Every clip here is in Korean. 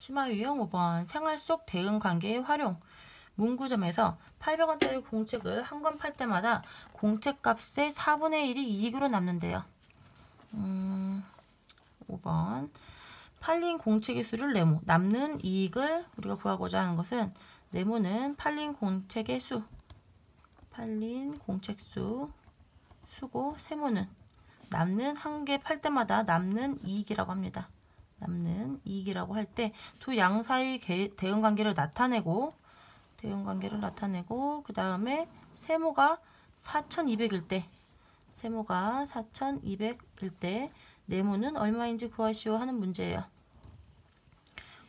치마 유형 5번 생활 속 대응 관계의 활용. 문구점에서 800원짜리 공책을 한 권 팔 때마다 공책값의 4분의 1이 이익으로 남는데요. 5번 팔린 공책의 수를 네모, 남는 이익을 우리가 구하고자 하는 것은 네모는 팔린 공책의 수, 팔린 공책 수고 세모는 남는 한 개 팔 때마다 남는 이익이라고 합니다. 남는 이익이라고 할 때 두 양 사이 대응 관계를 나타내고 그 다음에 세모가 4200일 때 세모가 4200일 때 네모는 얼마인지 구하시오 하는 문제예요.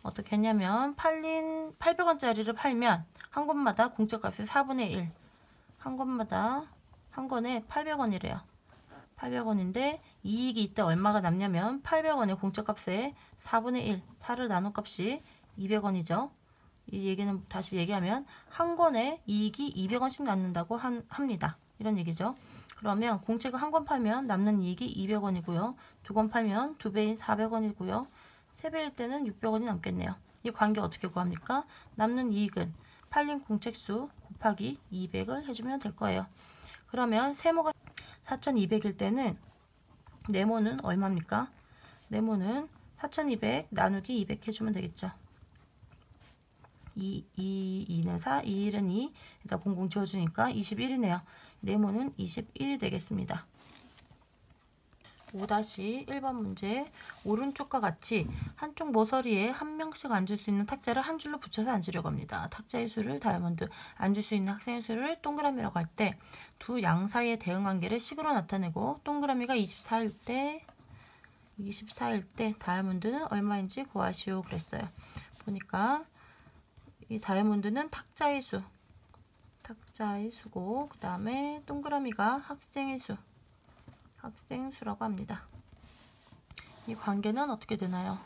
어떻게 했냐면 팔린 800원짜리를 팔면 한 권마다 공책값의 4분의 1 한 권마다 한 권에 800원이래요. 800원인데 이익이 이때 얼마가 남냐면 800원의 공책값의 4분의 1 4를 나눈 값이 200원이죠. 이 얘기는 다시 얘기하면 한 권에 이익이 200원씩 남는다고 합니다. 이런 얘기죠. 그러면 공책을 한 권 팔면 남는 이익이 200원이고요. 두 권 팔면 2배인 400원이고요. 3배일 때는 600원이 남겠네요. 이 관계 어떻게 구합니까? 남는 이익은 팔린 공책 수 곱하기 200을 해주면 될 거예요. 그러면 세모가 4200일 때는 네모는 얼마입니까? 네모는 4200 나누기 200 해주면 되겠죠. 2는 4, 2는 2, 일단 00 지워주니까 21이네요. 네모는 21이 되겠습니다. 5-1번 문제. 오른쪽과 같이 한쪽 모서리에 한 명씩 앉을 수 있는 탁자를 한 줄로 붙여서 앉으려고 합니다. 탁자의 수를 다이아몬드, 앉을 수 있는 학생의 수를 동그라미라고 할 때 두 양 사이의 대응 관계를 식으로 나타내고 동그라미가 24일 때 다이아몬드는 얼마인지 구하시오 그랬어요. 보니까 이 다이아몬드는 탁자의 수고 그 다음에 동그라미가 학생 수라고 합니다. 이 관계는 어떻게 되나요?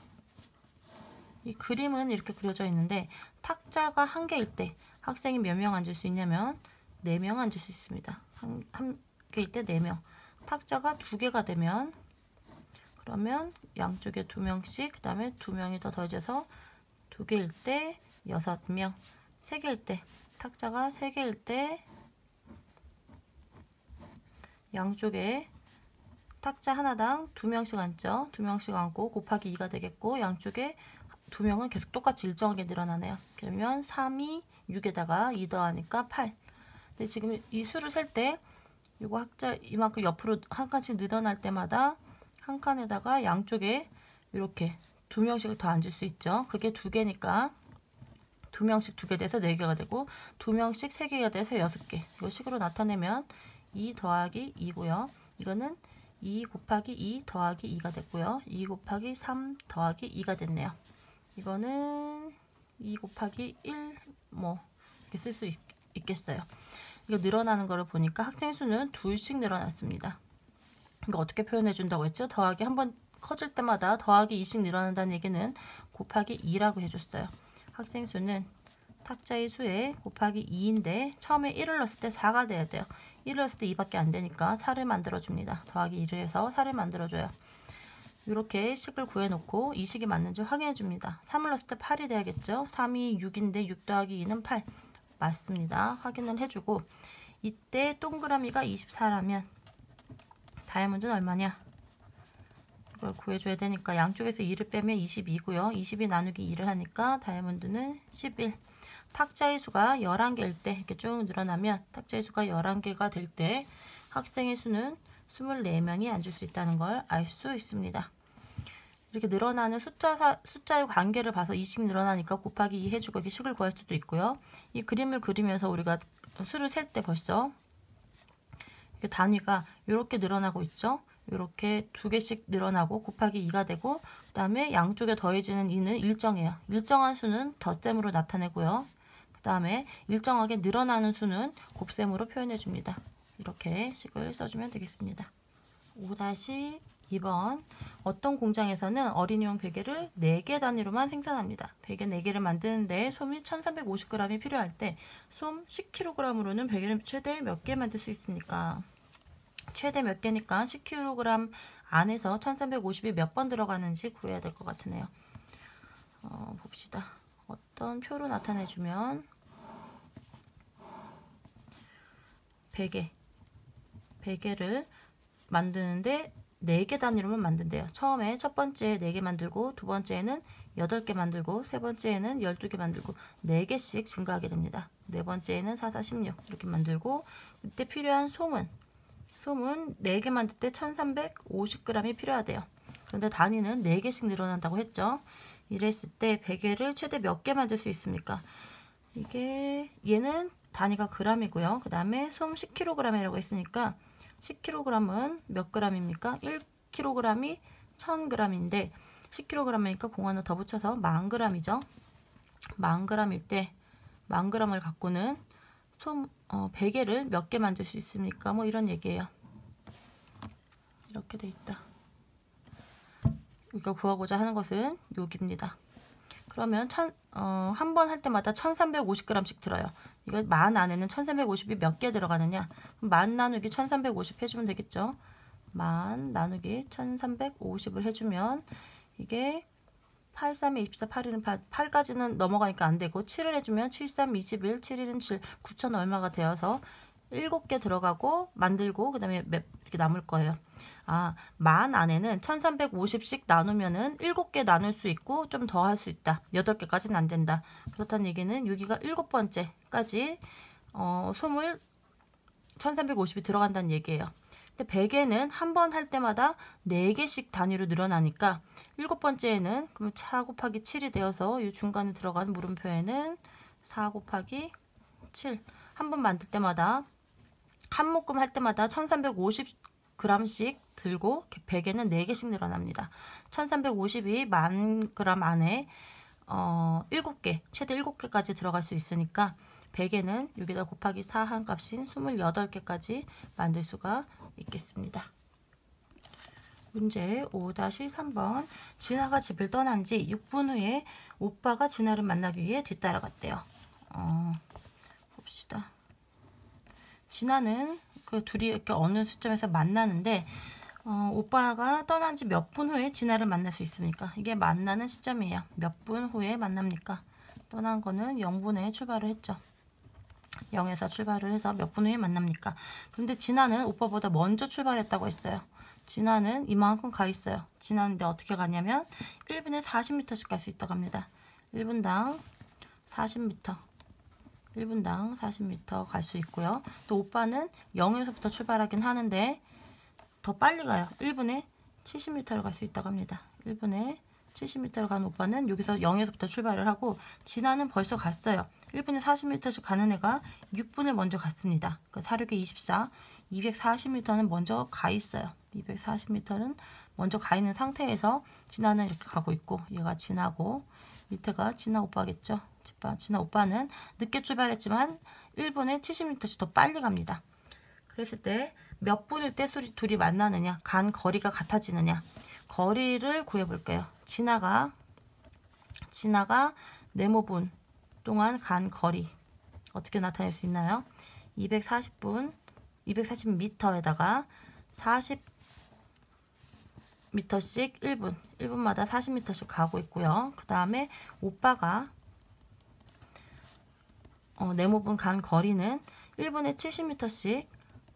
이 그림은 이렇게 그려져 있는데 탁자가 한 개일 때 학생이 몇 명 앉을 수 있냐면 4명 앉을 수 있습니다. 한 개일 때 4명. 탁자가 2개가 되면 그러면 양쪽에 2명씩 그 다음에 2명이 더 더해져서 2개일 때 6명. 3개일 때 탁자가 3개일 때 양쪽에 탁자 하나당 2명씩 앉죠. 2명씩 앉고 곱하기 2가 되겠고 양쪽에 2명은 계속 똑같이 일정하게 늘어나네요. 그러면 3이 6에다가 2 더하니까 8. 근데 지금 이 수를 셀 때 이거 학자 이만큼 옆으로 한 칸씩 늘어날 때마다 한 칸에다가 양쪽에 이렇게 2명씩 더 앉을 수 있죠. 그게 2개니까 2명씩 2개 돼서 4개가 되고 2명씩 3개가 돼서 6개. 이거 식으로 나타내면 2 더하기 2고요. 이거는 2 곱하기 2 더하기 2가 됐고요. 2 곱하기 3 더하기 2가 됐네요. 이거는 2 곱하기 1 뭐 이렇게 쓸 수 있겠어요. 이거 늘어나는 거를 보니까 학생 수는 둘씩 늘어났습니다. 이거 어떻게 표현해 준다고 했죠? 더하기 한번 커질 때마다 더하기 2씩 늘어난다는 얘기는 곱하기 2라고 해줬어요. 학생 수는 탁자의 수에 곱하기 2인데 처음에 1을 넣었을 때 4가 돼야 돼요. 1을 넣었을 때 2밖에 안 되니까 4를 만들어줍니다. 더하기 2를 해서 4를 만들어줘요. 이렇게 식을 구해놓고 이 식이 맞는지 확인해줍니다. 3을 넣었을 때 8이 돼야겠죠. 3이 6인데 6 더하기 2는 8. 맞습니다. 확인을 해주고 이때 동그라미가 24라면 다이아몬드는 얼마냐? 이걸 구해줘야 되니까 양쪽에서 2를 빼면 22고요. 22 나누기 2를 하니까 다이아몬드는 11. 탁자의 수가 11개일 때 이렇게 쭉 늘어나면 탁자의 수가 11개가 될 때 학생의 수는 24명이 앉을 수 있다는 걸 알 수 있습니다. 이렇게 늘어나는 숫자의 관계를 봐서 2씩 늘어나니까 곱하기 2 해주고 이렇게 식을 구할 수도 있고요. 이 그림을 그리면서 우리가 수를 셀 때 벌써 이렇게 단위가 이렇게 늘어나고 있죠. 이렇게 2개씩 늘어나고 곱하기 2가 되고 그 다음에 양쪽에 더해지는 2는 일정해요. 일정한 수는 덧셈으로 나타내고요. 그 다음에 일정하게 늘어나는 수는 곱셈으로 표현해 줍니다. 이렇게 식을 써주면 되겠습니다. 5-2번 어떤 공장에서는 어린이용 베개를 4개 단위로만 생산합니다. 베개 4개를 만드는데 솜이 1350g이 필요할 때 솜 10kg으로는 베개를 최대 몇 개 만들 수 있습니까? 최대 몇 개니까 10kg 안에서 1350이 몇 번 들어가는지 구해야 될 것 같으네요. 봅시다. 어떤 표로 나타내주면 베개를 만드는데 4개 단위로만 만든대요. 처음에 첫 번째 4개 만들고, 두 번째에는 8개 만들고, 세 번째에는 12개 만들고 4개씩 증가하게 됩니다. 네 번째에는 4, 4, 16 이렇게 만들고, 이때 필요한 솜은 4개 만들 때 1350g이 필요하대요. 그런데 단위는 4개씩 늘어난다고 했죠. 이랬을 때 베개를 최대 몇 개 만들 수 있습니까? 얘는 단위가 g이고요. 그 다음에 솜 10kg이라고 했으니까 10kg은 몇 g입니까? 1kg이 1000g인데 10kg이니까 공 하나 더 붙여서 10,000g이죠. 10,000g일 때 10,000g을 갖고는 베개를 몇 개 만들 수 있습니까? 뭐 이런 얘기예요. 이렇게 돼 있다. 우리가 구하고자 하는 것은 여기입니다. 그러면 한 번 할 때마다 1350g씩 들어요. 이거 만 안에는 1350이 몇 개 들어가느냐? 만 나누기 1350 해주면 되겠죠. 만 나누기 1350을 해주면 이게 8, 3에 24, 8일은 8까지는 넘어가니까 안 되고 7을 해주면 7, 3, 21, 7일은 7, 9천 얼마가 되어서 7개 들어가고 만들고 그 다음에 이렇게 남을 거예요. 만 안에는 1350씩 나누면은 7개 나눌 수 있고 좀 더 할 수 있다. 8개까지는 안 된다. 그렇다는 얘기는 여기가 7번째까지 솜을 1350이 들어간다는 얘기예요. 근데 베개는 한 번 할 때마다 4개씩 단위로 늘어나니까 7번째에는 그럼 4 곱하기 7이 되어서 이 중간에 들어가는 물음표에는 4 곱하기 7 한 번 만들 때마다 한 묶음 할 때마다 1350g씩 들고 베개는 4개씩 늘어납니다. 1350이 10,000g 안에 7개, 최대 7개까지 들어갈 수 있으니까 베개는 여기다 곱하기 4 한 값인 28개까지 만들 수가 있겠습니다. 문제 5-3번. 진아가 집을 떠난 지 6분 후에 오빠가 진아를 만나기 위해 뒤따라갔대요. 봅시다. 진아는 그 둘이 이렇게 어느 시점에서 만나는데 오빠가 떠난 지 몇 분 후에 진아를 만날 수 있습니까? 이게 만나는 시점이에요. 몇 분 후에 만납니까? 떠난 거는 0분에 출발을 했죠. 0에서 출발을 해서 몇 분 후에 만납니까? 근데 진아는 오빠보다 먼저 출발했다고 했어요. 진아는 이만큼 가 있어요. 진아는데 어떻게 가냐면 1분에 40m씩 갈 수 있다고 합니다. 1분당 40m. 1분당 40m 갈 수 있고요. 또 오빠는 0에서부터 출발하긴 하는데 더 빨리 가요. 1분에 70m를 갈 수 있다고 합니다. 1분에 70m를 가는 오빠는 여기서 0에서부터 출발을 하고 진아는 벌써 갔어요. 1분에 40m씩 가는 애가 6분을 먼저 갔습니다. 그 4, 6에 24, 240m는 먼저 가 있어요. 240m는 먼저 가 있는 상태에서 진아는 이렇게 가고 있고 얘가 진아고 밑에가 진아 오빠겠죠. 진아 오빠는 늦게 출발했지만 1분에 70m씩 더 빨리 갑니다. 그랬을 때 몇 분일 때 둘이 만나느냐, 간 거리가 같아지느냐, 거리를 구해볼게요. 진아가 네모분 동안 간 거리 어떻게 나타낼 수 있나요? 240m에다가 40m씩 1분마다 40m씩 가고 있고요. 그 다음에 오빠가 네모분 간 거리는 1분에 70m씩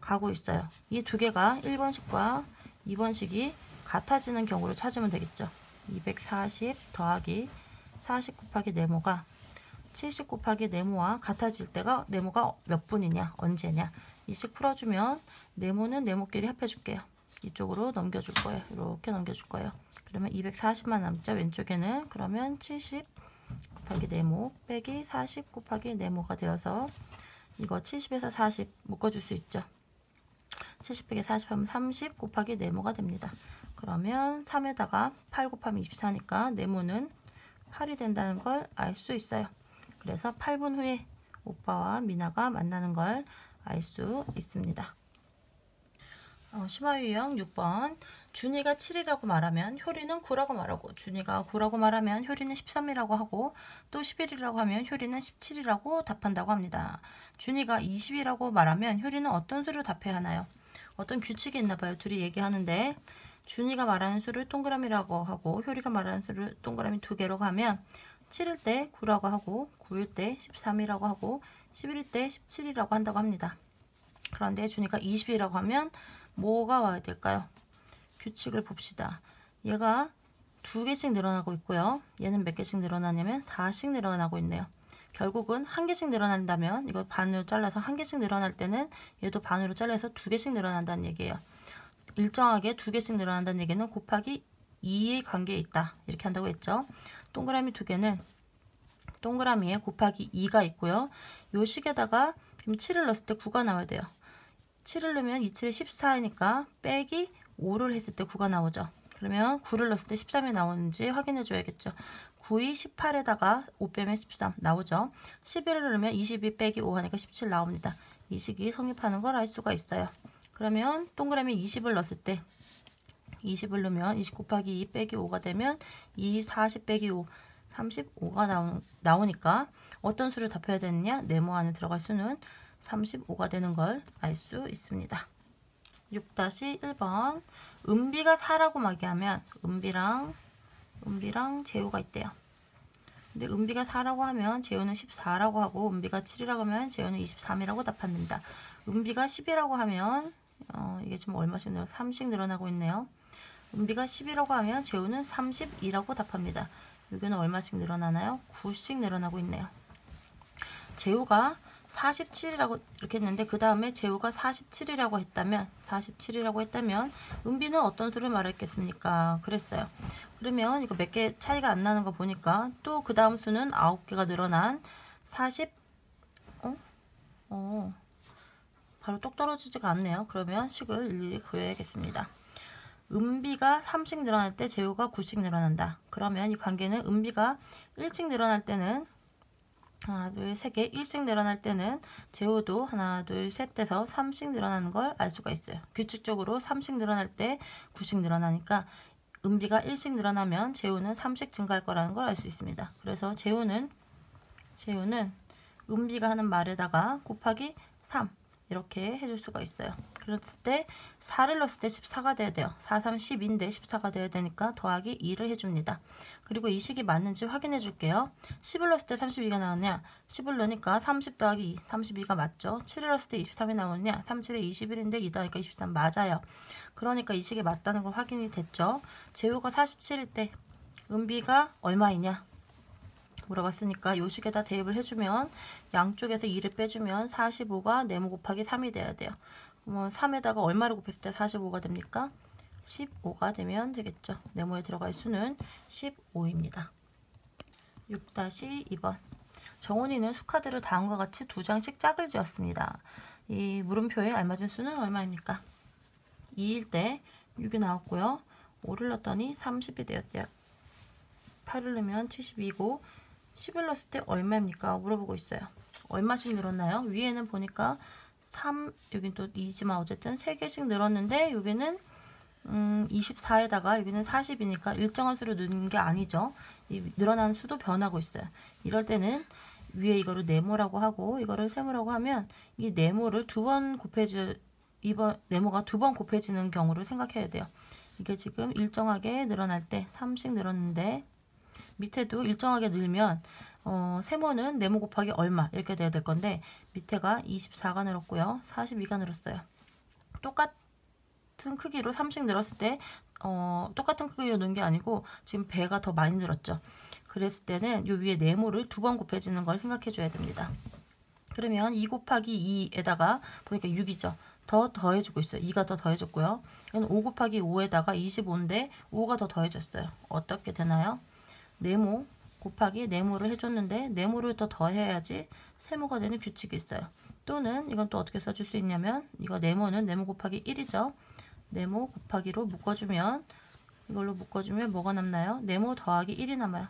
가고 있어요. 이 두 개가 1번식과 2번식이 같아지는 경우를 찾으면 되겠죠. 240 더하기 40 곱하기 네모가 70 곱하기 네모와 같아질 때가 네모가 몇 분이냐, 언제냐. 이식 풀어주면 네모는 네모끼리 합해줄게요. 이쪽으로 넘겨줄 거예요. 이렇게 넘겨줄 거예요. 그러면 240만 남자 왼쪽에는 그러면 70 곱하기 네모 빼기 40 곱하기 네모가 되어서 이거 70에서 40 묶어줄 수 있죠. 70 빼기 40 하면 30 곱하기 네모가 됩니다. 그러면 3에다가 8 곱하면 24니까 네모는 8이 된다는 걸 알 수 있어요. 그래서 8분 후에 오빠와 미나가 만나는 걸 알 수 있습니다. 심화 유형 6번. 준이가 7이라고 말하면 효리는 9라고 말하고, 준이가 9라고 말하면 효리는 13이라고 하고, 또 11이라고 하면 효리는 17이라고 답한다고 합니다. 준이가 20이라고 말하면 효리는 어떤 수로 답해야 하나요? 어떤 규칙이 있나 봐요. 둘이 얘기하는데 준이가 말하는 수를 동그라미라고 하고 효리가 말하는 수를 동그라미 2개라고 하면 7일 때 9라고 하고 9일 때 13이라고 하고 11일 때 17이라고 한다고 합니다. 그런데 준이가 20이라고 하면 뭐가 와야 될까요? 규칙을 봅시다. 얘가 2개씩 늘어나고 있고요. 얘는 몇 개씩 늘어나냐면 4씩 늘어나고 있네요. 결국은 1개씩 늘어난다면 이거 반으로 잘라서 1개씩 늘어날 때는 얘도 반으로 잘라서 2개씩 늘어난다는 얘기예요. 일정하게 2개씩 늘어난다는 얘기는 곱하기 2의 관계에 있다. 이렇게 한다고 했죠. 동그라미 2개는 동그라미에 곱하기 2가 있고요. 요 식에다가 7을 넣었을 때 9가 나와야 돼요. 7을 넣으면 2, 7에 14니까 빼기 5를 했을 때 9가 나오죠. 그러면 9를 넣었을 때 13이 나오는지 확인해 줘야겠죠. 9이 18에다가 5 빼면 13 나오죠. 11을 넣으면 22 빼기 5 하니까 17 나옵니다. 이 식이 성립하는 걸 알 수가 있어요. 그러면 동그라미 20을 넣었을 때 20을 넣으면 20 곱하기 2 빼기 5가 되면 2, 40 빼기 5, 35가 나오니까 어떤 수를 답해야 되느냐? 네모 안에 들어갈 수는 35가 되는 걸 알 수 있습니다. 6-1번 은비가 4라고 말하면 은비랑 재우가 있대요. 근데 은비가 4라고 하면 재우는 14라고 하고 은비가 7이라고 하면 재우는 23이라고 답합니다. 은비가 10이라고 하면 이게 지금 얼마씩 3씩 늘어나고 있네요. 은비가 10이라고 하면 재우는 32라고 답합니다. 여기는 얼마씩 늘어나나요? 9씩 늘어나고 있네요. 재우가 47이라고 이렇게 했는데 그 다음에 재우가 47이라고 했다면 은비는 어떤 수를 말했겠습니까? 그랬어요. 그러면 이거 몇 개 차이가 안 나는 거 보니까 또 그 다음 수는 9개가 늘어난 40 바로 똑 떨어지지가 않네요. 그러면 식을 일일이 그려야겠습니다. 은비가 3씩 늘어날 때 재우가 9씩 늘어난다. 그러면 이 관계는 은비가 1씩 늘어날 때는 하나, 둘, 세 개 1씩 늘어날 때는 재우도 하나, 둘, 셋 돼서 3씩 늘어나는 걸 알 수가 있어요. 규칙적으로 3씩 늘어날 때 9씩 늘어나니까 은비가 1씩 늘어나면 재우는 3씩 증가할 거라는 걸 알 수 있습니다. 그래서 재우는 은비가 하는 말에다가 곱하기 3 이렇게 해줄 수가 있어요. 그랬을 때 4를 넣었을 때 14가 돼야 돼요. 4, 3, 10인데 14가 돼야 되니까 더하기 2를 해줍니다. 그리고 이 식이 맞는지 확인해 줄게요. 10을 넣었을 때 32가 나오냐? 10을 넣으니까 30 더하기 2, 32가 맞죠? 7을 넣었을 때 23이 나오느냐? 3, 7에 21인데 2 더하니까 23 맞아요. 그러니까 이 식이 맞다는 거 확인이 됐죠? 재우가 47일 때 은비가 얼마이냐? 물어봤으니까 요 식에다 대입을 해주면 양쪽에서 2를 빼주면 45가 네모 곱하기 3이 돼야 돼요. 그러면 3에다가 얼마를 곱했을 때 45가 됩니까? 15가 되면 되겠죠. 네모에 들어갈 수는 15입니다. 6-2번 정훈이는 수카드를 다음과 같이 2장씩 짝을 지었습니다. 이 물음표에 알맞은 수는 얼마입니까? 2일 때 6이 나왔고요. 5를 넣었더니 30이 되었대요. 8을 넣으면 72고 10을 넣었을 때 얼마입니까? 물어보고 있어요. 얼마씩 늘었나요? 위에는 보니까 3, 여긴 또 2지만 어쨌든 3개씩 늘었는데 여기는 24에다가 여기는 40이니까 일정한 수로 넣는 게 아니죠. 이 늘어나는 수도 변하고 있어요. 이럴 때는 위에 이거를 네모라고 하고 이거를 세모라고 하면 이 네모를 이번 네모가 2번 곱해지는 경우를 생각해야 돼요. 이게 지금 일정하게 늘어날 때 3씩 늘었는데 밑에도 일정하게 늘면 세모는 네모 곱하기 얼마 이렇게 돼야 될 건데 밑에가 24가 늘었고요. 42가 늘었어요. 똑같은 크기로 3씩 늘었을 때 똑같은 크기로 넣은 게 아니고 지금 배가 더 많이 늘었죠. 그랬을 때는 요 위에 네모를 2번 곱해지는 걸 생각해 줘야 됩니다. 그러면 2 곱하기 2에다가 보니까 6이죠. 더 더해주고 있어요. 2가 더 더해졌고요. 이건 5 곱하기 5에다가 25인데 5가 더 더해졌어요. 어떻게 되나요? 네모 곱하기 네모를 해줬는데 네모를 더 더해야지 세모가 되는 규칙이 있어요. 또는 이건 또 어떻게 써줄 수 있냐면 이거 네모는 네모 곱하기 1이죠. 네모 곱하기로 묶어주면 이걸로 묶어주면 뭐가 남나요? 네모 더하기 1이 남아요.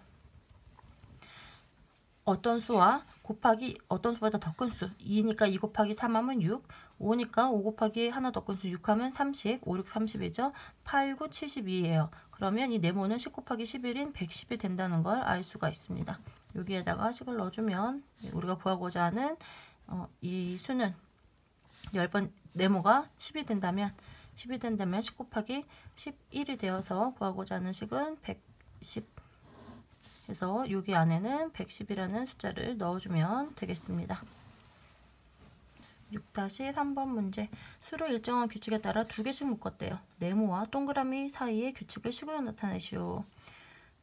어떤 수와 곱하기 어떤 수보다 더 큰 수 2니까 2 곱하기 3 하면 6 5니까 5 곱하기 하나 더 큰 수 6 하면 30 5, 6, 30이죠 8, 9, 72예요 그러면 이 네모는 10 곱하기 11인 110이 된다는 걸 알 수가 있습니다. 여기에다가 식을 넣어주면 우리가 구하고자 하는 이 수는 10번 네모가 10이 된다면 10이 된다면 10 곱하기 11이 되어서 구하고자 하는 식은 110 해서 여기 안에는 110이라는 숫자를 넣어주면 되겠습니다. 6-3번 문제. 수를 일정한 규칙에 따라 두 개씩 묶었대요. 네모와 동그라미 사이의 규칙을 식으로 나타내시오.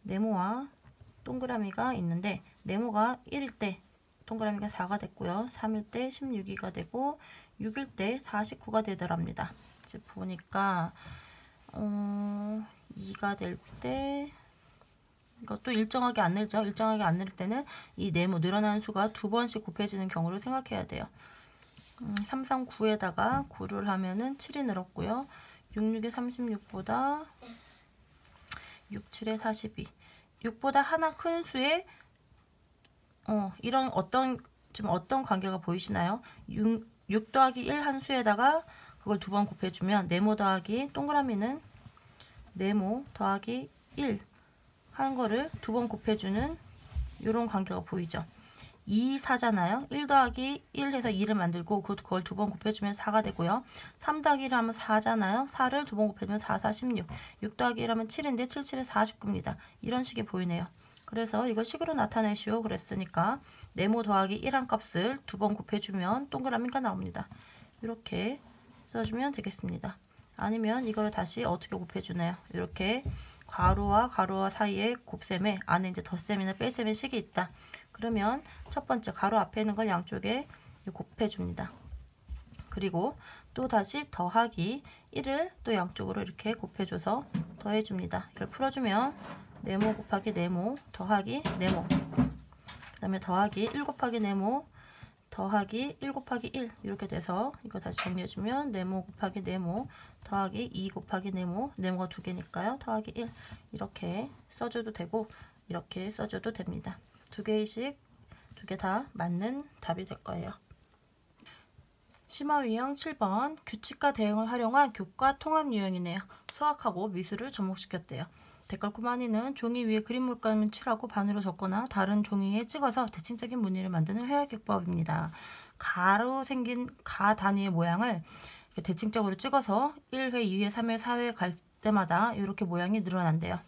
네모와 동그라미가 있는데 네모가 1일 때 동그라미가 4가 됐고요. 3일 때 16이가 되고 6일 때 49가 되더랍니다. 이제 보니까 2가 될 때 이것도 일정하게 안 늘죠. 일정하게 안 늘 때는 이 네모 늘어나는 수가 두 번씩 곱해지는 경우를 생각해야 돼요. 3, 3, 9에다가 9를 하면은 7이 늘었고요. 6, 6에 36보다 6, 7에 42. 6보다 하나 큰 수에 이런 지금 어떤 관계가 보이시나요? 6 더하기 1 한 수에다가 그걸 두 번 곱해주면 네모 더하기 동그라미는 네모 더하기 1 한 거를 두 번 곱해주는 이런 관계가 보이죠. 2, 4잖아요. 1 더하기 1 해서 2를 만들고 그걸 두 번 곱해주면 4가 되고요. 3 더하기 1 하면 4잖아요. 4를 두 번 곱해주면 4, 4, 16. 6 더하기 1 하면 7인데 7, 7에 49입니다. 이런 식이 보이네요. 그래서 이걸 식으로 나타내시오 그랬으니까 네모 더하기 1 한 값을 두 번 곱해주면 동그라미가 나옵니다. 이렇게 써주면 되겠습니다. 아니면 이거를 다시 어떻게 곱해주나요? 이렇게 가로와 사이에 곱셈에 안에 이제 덧셈이나 뺄셈의 식이 있다. 그러면 첫 번째 가로 앞에 있는 걸 양쪽에 곱해줍니다. 그리고 또 다시 더하기 1을 또 양쪽으로 이렇게 곱해줘서 더해줍니다. 이걸 풀어주면 네모 곱하기 네모 더하기 네모 그 다음에 더하기 1 곱하기 네모 더하기 1 곱하기 1 이렇게 돼서 이거 다시 정리해주면 네모 곱하기 네모 더하기 2 곱하기 네모 네모가 두 개니까요. 더하기 1 이렇게 써줘도 되고 이렇게 써줘도 됩니다. 두 개의 식, 두 개 다 맞는 답이 될 거예요. 심화 유형 7번 규칙과 대응을 활용한 교과 통합 유형이네요. 수학하고 미술을 접목시켰대요. 데칼코마니는 종이 위에 그림 물감을 칠하고 반으로 적거나 다른 종이에 찍어서 대칭적인 무늬를 만드는 회화기법입니다. 가로 생긴 가 단위의 모양을 대칭적으로 찍어서 1회, 2회, 3회, 4회 갈 때마다 이렇게 모양이 늘어난대요.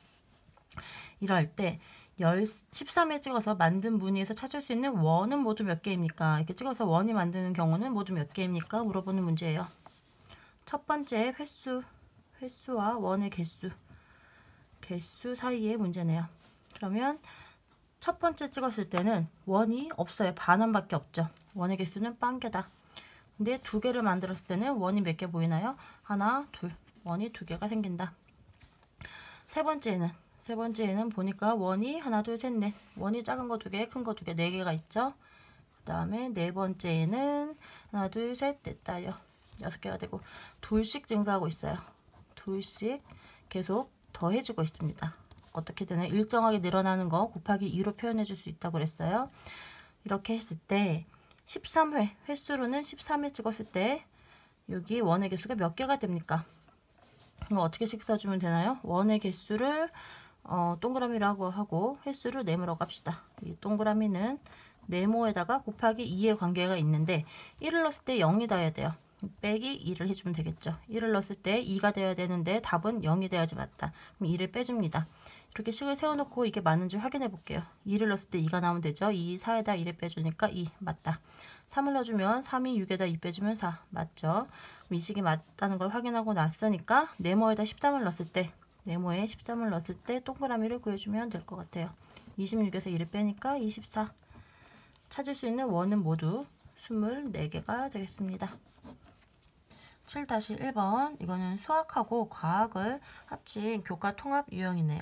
이럴 때 13회 찍어서 만든 무늬에서 찾을 수 있는 원은 모두 몇 개입니까? 이렇게 찍어서 원이 만드는 경우는 모두 몇 개입니까? 물어보는 문제예요. 첫 번째 횟수와 원의 개수 사이의 문제네요. 그러면 첫 번째 찍었을 때는 원이 없어요. 반원밖에 없죠. 원의 개수는 빵개다. 근데 두 개를 만들었을 때는 원이 몇 개 보이나요? 하나, 둘. 원이 두 개가 생긴다. 세 번째에는 보니까 원이 하나, 둘, 셋, 넷. 원이 작은 거 두 개, 큰 거 두 개, 네 개가 있죠. 그 다음에 네 번째에는 하나, 둘, 셋, 넷, 다요. 6개가 되고 둘씩 증가하고 있어요. 둘씩 계속 더해주고 있습니다. 어떻게 되나요? 일정하게 늘어나는 거 곱하기 2로 표현해 줄 수 있다고 그랬어요. 이렇게 했을 때 13회, 횟수로는 13회 찍었을 때 여기 원의 개수가 몇 개가 됩니까? 이거 어떻게씩 써주면 되나요? 원의 개수를 동그라미라고 하고 횟수를 네모라고 합시다. 이 동그라미는 네모에다가 곱하기 2의 관계가 있는데 1을 넣었을 때 0이 돼야 돼요. 빼기 2를 해주면 되겠죠. 1을 넣었을 때 2가 되어야 되는데 답은 0이 돼야지 맞다. 그럼 2를 빼줍니다. 이렇게 식을 세워놓고 이게 맞는지 확인해 볼게요. 2를 넣었을 때 2가 나오면 되죠. 2, 4에다 2를 빼주니까 2 맞다. 3을 넣어주면 3이 6에다 2 빼주면 4 맞죠. 이 식이 맞다는 걸 확인하고 났으니까 네모에다 13을 넣었을 때 네모에 13을 넣었을 때 동그라미를 구해주면 될 것 같아요. 26에서 2를 빼니까 24. 찾을 수 있는 원은 모두 24개가 되겠습니다. 7-1번 이거는 수학하고 과학을 합친 교과 통합 유형이네요.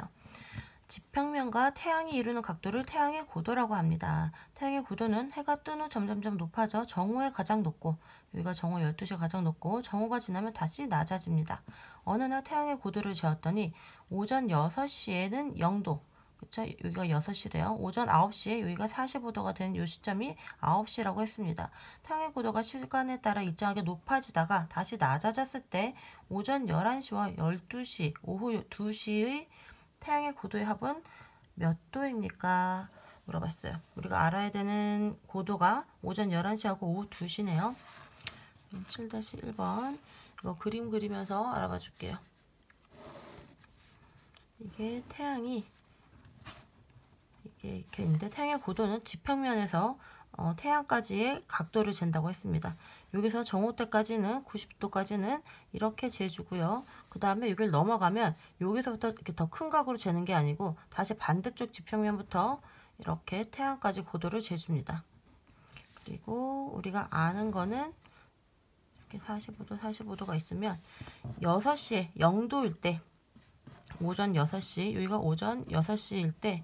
지평면과 태양이 이루는 각도를 태양의 고도라고 합니다. 태양의 고도는 해가 뜬 후 점점점 높아져 정오에 가장 높고 여기가 정오 12시에 가장 높고 정오가 지나면 다시 낮아집니다. 어느 날 태양의 고도를 재었더니 오전 6시에는 0도 그쵸? 여기가 6시래요. 오전 9시에 여기가 45도가 되는 이 시점이 9시라고 했습니다. 태양의 고도가 시간에 따라 일정하게 높아지다가 다시 낮아졌을 때 오전 11시와 12시, 오후 2시의 태양의 고도의 합은 몇 도입니까? 물어봤어요. 우리가 알아야 되는 고도가 오전 11시하고 오후 2시네요. 7-1번 이거 그림 그리면서 알아봐 줄게요. 이게 태양이 이게 이렇게 있는데 태양의 고도는 지평면에서 태양까지의 각도를 잰다고 했습니다. 여기서 정오때까지는 90도까지는 이렇게 재주고요. 그 다음에 여기를 넘어가면 여기서부터 이렇게 더 큰 각으로 재는 게 아니고 다시 반대쪽 지평면부터 이렇게 태양까지 고도를 재줍니다. 그리고 우리가 아는 거는 이렇게 45도, 45도가 있으면 6시에 0도일 때 오전 6시, 여기가 오전 6시일 때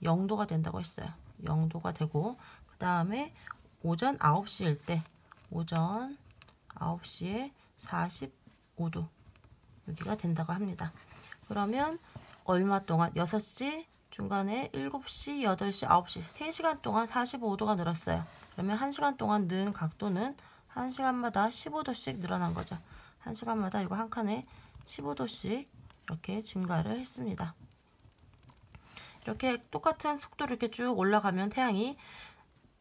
0도가 된다고 했어요. 0도가 되고 그 다음에 오전 9시일 때 오전 9시에 45도 여기가 된다고 합니다. 그러면 얼마 동안 6시, 중간에 7시, 8시, 9시 3시간 동안 45도가 늘었어요. 그러면 1시간 동안 는 각도는 1시간마다 15도씩 늘어난 거죠. 1시간마다 이거 한 칸에 15도씩 이렇게 증가를 했습니다. 이렇게 똑같은 속도로 이렇게 쭉 올라가면 태양이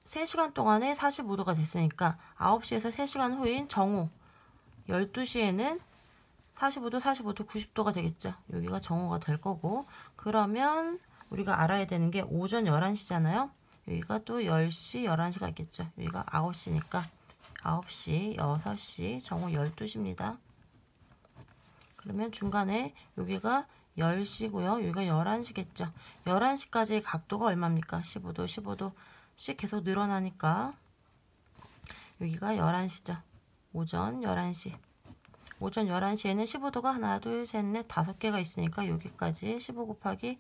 3시간 동안에 45도가 됐으니까 9시에서 3시간 후인 정오 12시에는 45도, 45도, 90도가 되겠죠. 여기가 정오가 될 거고 그러면 우리가 알아야 되는 게 오전 11시잖아요. 여기가 또 10시, 11시가 있겠죠. 여기가 9시니까 9시, 6시, 정오 12시입니다. 그러면 중간에 여기가 10시고요. 여기가 11시겠죠. 11시까지의 각도가 얼마입니까? 15도, 15도씩 계속 늘어나니까 여기가 11시죠. 오전 11시. 오전 11시에는 15도가 하나, 둘, 셋, 넷, 5개가 있으니까 여기까지 15 곱하기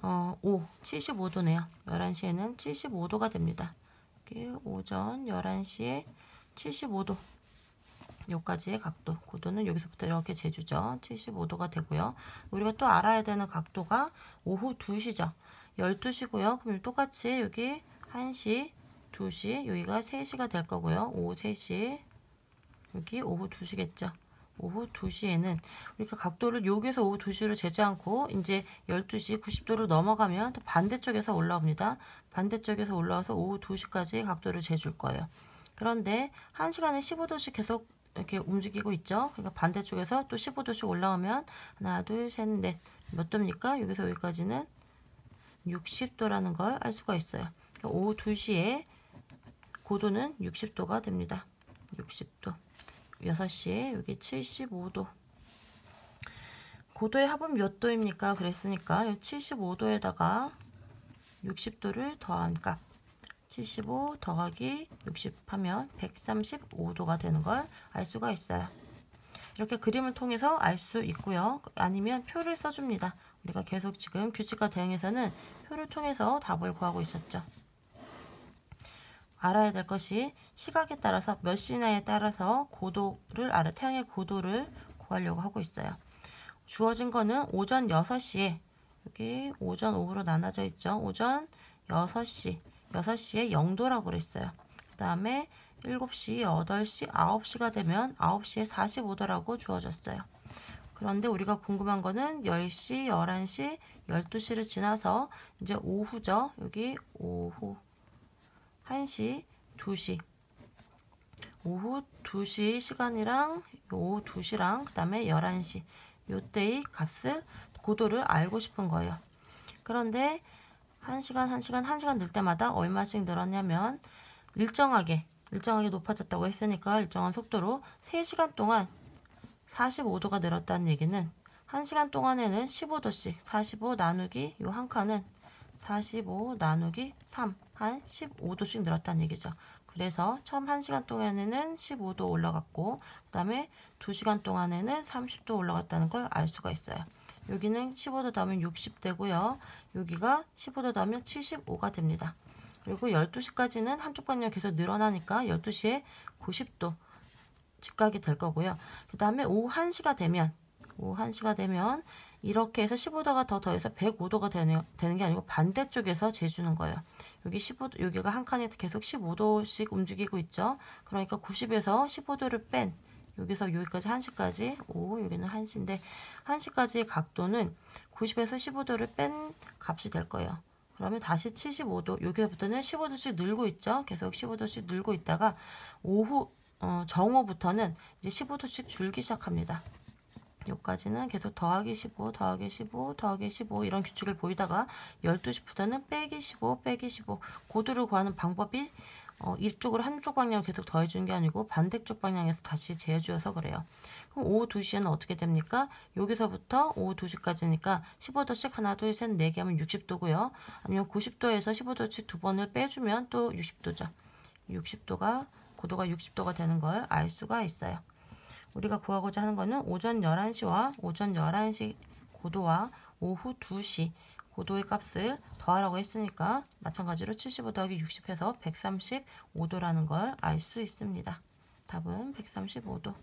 5, 75도네요. 11시에는 75도가 됩니다. 여기 오전 11시에 75도. 여기까지의 각도, 고도는 여기서부터 이렇게 재주죠. 75도가 되고요. 우리가 또 알아야 되는 각도가 오후 2시죠. 12시고요. 그럼 똑같이 여기 1시, 2시, 여기가 3시가 될 거고요. 오후 3시, 여기 오후 2시겠죠. 오후 2시에는 우리가 각도를 여기서 오후 2시로 재지 않고 이제 12시 90도로 넘어가면 또 반대쪽에서 올라옵니다. 반대쪽에서 올라와서 오후 2시까지 각도를 재줄 거예요. 그런데 1시간에 15도씩 계속 이렇게 움직이고 있죠. 그러니까 반대쪽에서 또 15도씩 올라오면 하나, 둘, 셋, 넷. 몇 도입니까? 여기서 여기까지는 60도라는 걸 알 수가 있어요. 그러니까 오후 2시에 고도는 60도가 됩니다. 60도. 6시에 여기 75도. 고도의 합은 몇 도입니까? 그랬으니까 75도에다가 60도를 더하니까 75 더하기 60 하면 135도가 되는 걸 알 수가 있어요. 이렇게 그림을 통해서 알 수 있고요. 아니면 표를 써줍니다. 우리가 계속 지금 규칙과 대응에서는 표를 통해서 답을 구하고 있었죠. 알아야 될 것이 시각에 따라서 몇 시냐에 따라서 고도를 태양의 고도를 구하려고 하고 있어요. 주어진 거는 오전 6시에 여기 오전 오후로 나눠져 있죠. 오전 6시 6시에 0도라고 그랬어요. 그 다음에 7시, 8시, 9시가 되면 9시에 45도라고 주어졌어요. 그런데 우리가 궁금한 거는 10시, 11시, 12시를 지나서 이제 오후죠. 여기 오후 1시, 2시. 오후 2시 시간이랑 오후 2시랑 그 다음에 11시. 요때의 값을 고도를 알고 싶은 거예요. 그런데 1시간 늘 때마다 얼마씩 늘었냐면 일정하게 높아졌다고 했으니까 일정한 속도로 3시간 동안 45도가 늘었다는 얘기는 1시간 동안에는 15도씩 45 나누기 요 한 칸은 45 나누기 3 한 15도씩 늘었다는 얘기죠. 그래서 처음 1시간 동안에는 15도 올라갔고 그 다음에 2시간 동안에는 30도 올라갔다는 걸 알 수가 있어요. 여기는 15도 더하면 60 되고요. 여기가 15도 더하면 75가 됩니다. 그리고 12시까지는 한쪽 방향 계속 늘어나니까 12시에 90도 직각이 될 거고요. 그 다음에 오후 1시가 되면 이렇게 해서 15도가 더 더해서 105도가 되는 게 아니고 반대쪽에서 재주는 거예요. 여기 15도, 여기가 한 칸에 계속 15도씩 움직이고 있죠. 그러니까 90에서 15도를 뺀 여기서 여기까지 1시까지 오 여기는 1시인데 1시까지의 각도는 90에서 15도를 뺀 값이 될 거예요. 그러면 다시 75도 여기서부터는 15도씩 늘고 있죠. 계속 15도씩 늘고 있다가 오후 정오부터는 이제 15도씩 줄기 시작합니다. 여기까지는 계속 더하기 15, 더하기 15, 더하기 15 이런 규칙을 보이다가 12시부터는 빼기 15, 빼기 15 고도를 구하는 방법이 이쪽으로 한쪽 방향을 계속 더해주는 게 아니고 반대쪽 방향에서 다시 재어주어서 그래요. 그럼 오후 2시에는 어떻게 됩니까? 여기서부터 오후 2시까지니까 15도씩 하나, 둘, 셋, 4개 하면 60도고요. 아니면 90도에서 15도씩 두 번을 빼주면 또 60도죠. 60도가 고도가 60도가 되는 걸 알 수가 있어요. 우리가 구하고자 하는 거는 오전 11시와 오전 11시 고도와 오후 2시 고도의 값을 더하라고 했으니까 마찬가지로 75 더하기 60 해서 135도라는 걸 알 수 있습니다. 답은 135도.